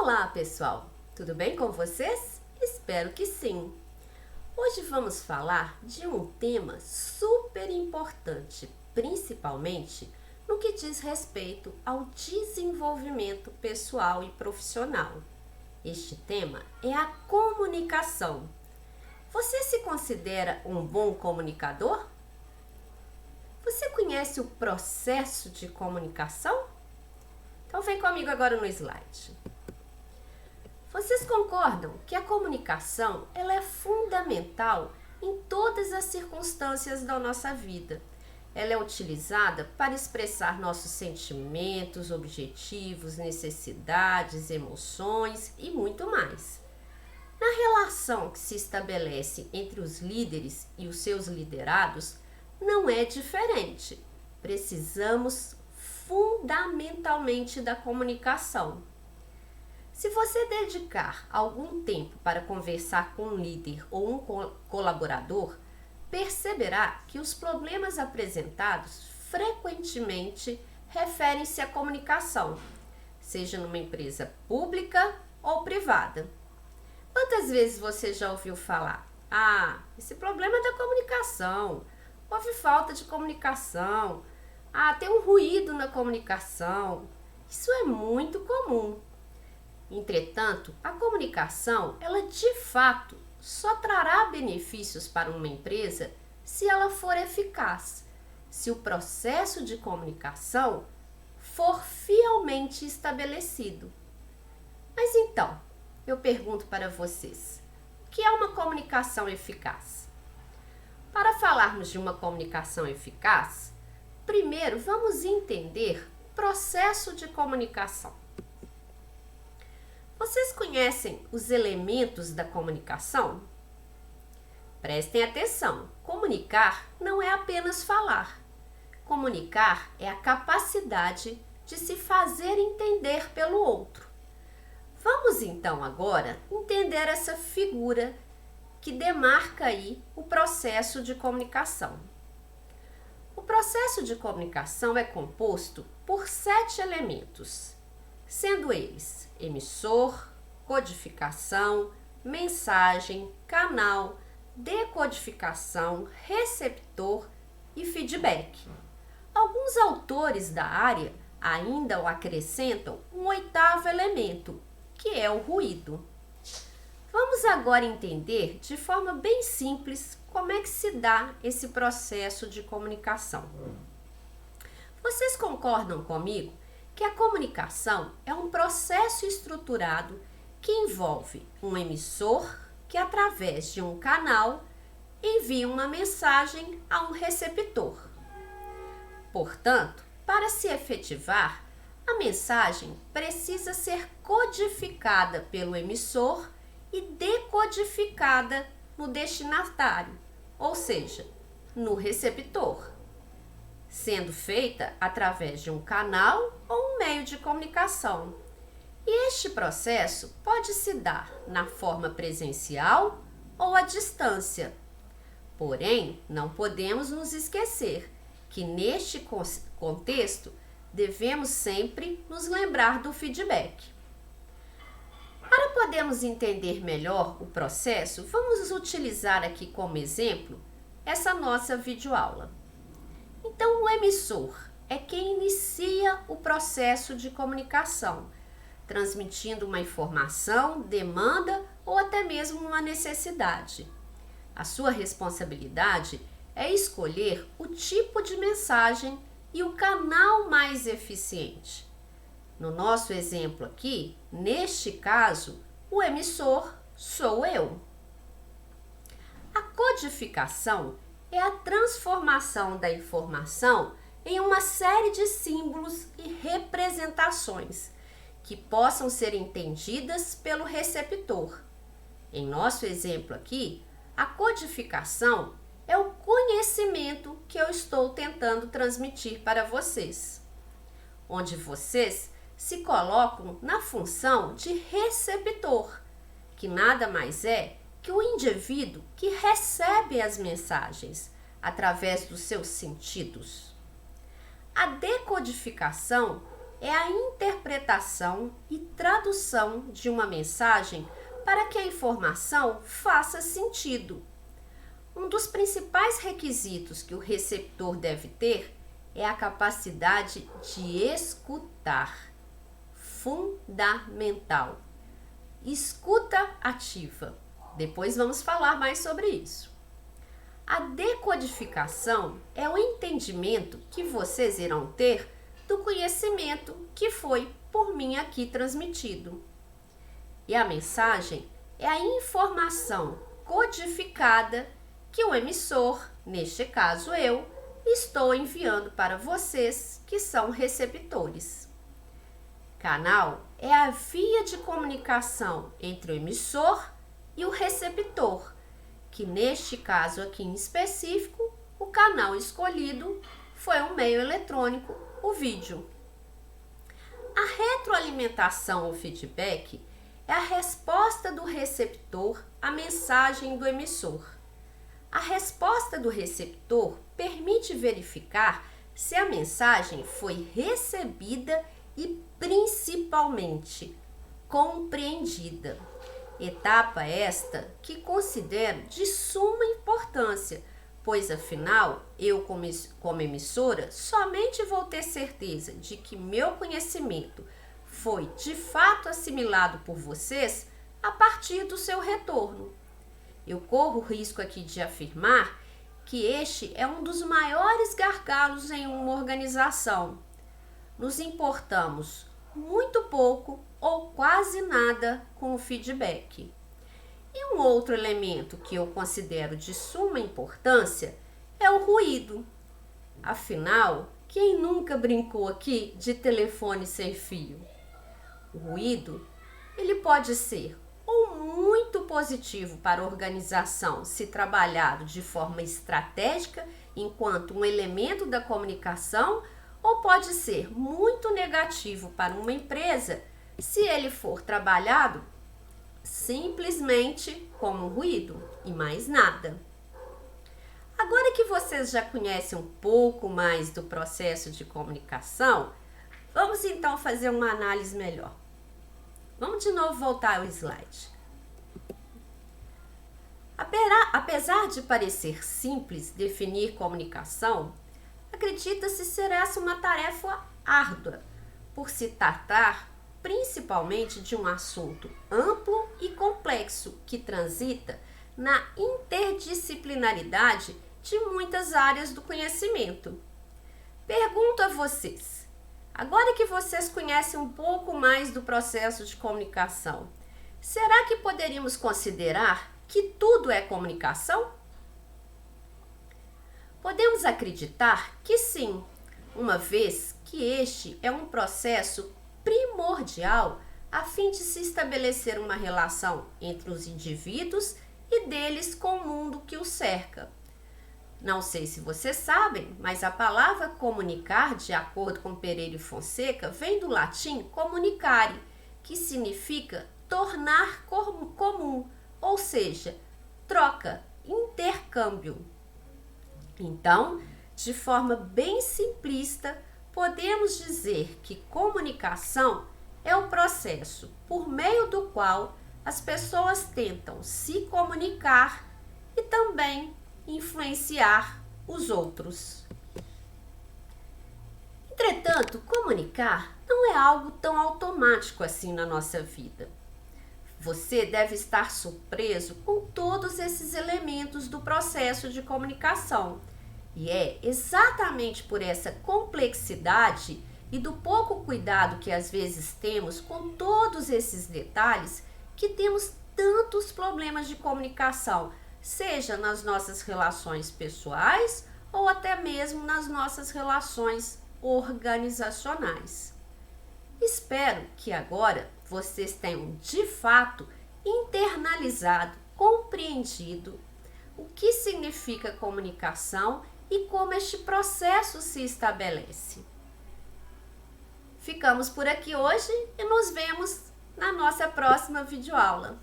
Olá, pessoal! Tudo bem com vocês? Espero que sim! Hoje vamos falar de um tema super importante, principalmente no que diz respeito ao desenvolvimento pessoal e profissional. Este tema é a comunicação. Você se considera um bom comunicador? Você conhece o processo de comunicação? Então vem comigo agora no slide. Vocês concordam que a comunicação ela é fundamental em todas as circunstâncias da nossa vida? Ela é utilizada para expressar nossos sentimentos, objetivos, necessidades, emoções e muito mais. Na relação que se estabelece entre os líderes e os seus liderados, não é diferente. Precisamos fundamentalmente da comunicação. Se você dedicar algum tempo para conversar com um líder ou um colaborador, perceberá que os problemas apresentados frequentemente referem-se à comunicação, seja numa empresa pública ou privada. Quantas vezes você já ouviu falar: esse problema é da comunicação, houve falta de comunicação, tem um ruído na comunicação. Isso é muito comum. Entretanto, a comunicação, ela de fato só trará benefícios para uma empresa se ela for eficaz, se o processo de comunicação for fielmente estabelecido. Mas então, eu pergunto para vocês, o que é uma comunicação eficaz? Para falarmos de uma comunicação eficaz, primeiro vamos entender o processo de comunicação. Vocês conhecem os elementos da comunicação? Prestem atenção, comunicar não é apenas falar. Comunicar é a capacidade de se fazer entender pelo outro. Vamos então agora entender essa figura que demarca aí o processo de comunicação. O processo de comunicação é composto por 7 elementos, sendo eles emissor, codificação, mensagem, canal, decodificação, receptor e feedback. Alguns autores da área ainda o acrescentam um 8º elemento, que é o ruído. Vamos agora entender de forma bem simples como é que se dá esse processo de comunicação. Vocês concordam comigo que a comunicação é um processo estruturado que envolve um emissor que, através de um canal, envia uma mensagem a um receptor. Portanto, para se efetivar, a mensagem precisa ser codificada pelo emissor e decodificada no destinatário, ou seja, no receptor, sendo feita através de um canal ou um meio de comunicação. E este processo pode se dar na forma presencial ou à distância. Porém, não podemos nos esquecer que neste contexto devemos sempre nos lembrar do feedback. Para podermos entender melhor o processo, vamos utilizar aqui como exemplo essa nossa videoaula. Então, o emissor é quem inicia o processo de comunicação, transmitindo uma informação, demanda ou até mesmo uma necessidade. A sua responsabilidade é escolher o tipo de mensagem e o canal mais eficiente. No nosso exemplo aqui, neste caso, o emissor sou eu. A codificação é a transformação da informação em uma série de símbolos e representações que possam ser entendidas pelo receptor. Em nosso exemplo aqui, a codificação é o conhecimento que eu estou tentando transmitir para vocês, onde vocês se colocam na função de receptor, que nada mais é que o indivíduo que recebe as mensagens através dos seus sentidos. A decodificação é a interpretação e tradução de uma mensagem para que a informação faça sentido. Um dos principais requisitos que o receptor deve ter é a capacidade de escutar. Fundamental. Escuta ativa. Depois vamos falar mais sobre isso. A decodificação é o entendimento que vocês irão ter do conhecimento que foi por mim aqui transmitido. E a mensagem é a informação codificada que o emissor, neste caso eu, estou enviando para vocês que são receptores. Canal é a via de comunicação entre o emissor e o receptor, que neste caso aqui em específico, o canal escolhido foi um meio eletrônico, o vídeo. A retroalimentação ou feedback é a resposta do receptor à mensagem do emissor. A resposta do receptor permite verificar se a mensagem foi recebida e principalmente compreendida. Etapa esta que considero de suma importância, pois afinal, eu como emissora, somente vou ter certeza de que meu conhecimento foi de fato assimilado por vocês a partir do seu retorno. Eu corro o risco aqui de afirmar que este é um dos maiores gargalos em uma organização. Nos importamos muito pouco ou quase nada com o feedback. E um outro elemento que eu considero de suma importância é o ruído. Afinal, quem nunca brincou aqui de telefone sem fio? O ruído, ele pode ser ou muito positivo para a organização se trabalhado de forma estratégica enquanto um elemento da comunicação, ou pode ser muito negativo para uma empresa se ele for trabalhado simplesmente como ruído e mais nada. Agora que vocês já conhecem um pouco mais do processo de comunicação, vamos então fazer uma análise melhor. Vamos de novo voltar ao slide. Apesar de parecer simples definir comunicação, acredita-se ser essa uma tarefa árdua, por se tratar principalmente de um assunto amplo e complexo que transita na interdisciplinaridade de muitas áreas do conhecimento. Pergunto a vocês, agora que vocês conhecem um pouco mais do processo de comunicação, será que poderíamos considerar que tudo é comunicação? Podemos acreditar que sim, uma vez que este é um processo primordial a fim de se estabelecer uma relação entre os indivíduos e deles com o mundo que os cerca. Não sei se vocês sabem, mas a palavra comunicar, de acordo com Pereira e Fonseca, vem do latim comunicare, que significa tornar comum, ou seja, troca, intercâmbio. Então, de forma bem simplista, podemos dizer que comunicação é o processo por meio do qual as pessoas tentam se comunicar e também influenciar os outros. Entretanto, comunicar não é algo tão automático assim na nossa vida. Você deve estar surpreso com todos esses elementos do processo de comunicação. E é exatamente por essa complexidade e do pouco cuidado que às vezes temos com todos esses detalhes que temos tantos problemas de comunicação, seja nas nossas relações pessoais ou até mesmo nas nossas relações organizacionais. Espero que agora vocês tenham de fato internalizado, compreendido o que significa comunicação e como este processo se estabelece. Ficamos por aqui hoje e nos vemos na nossa próxima videoaula.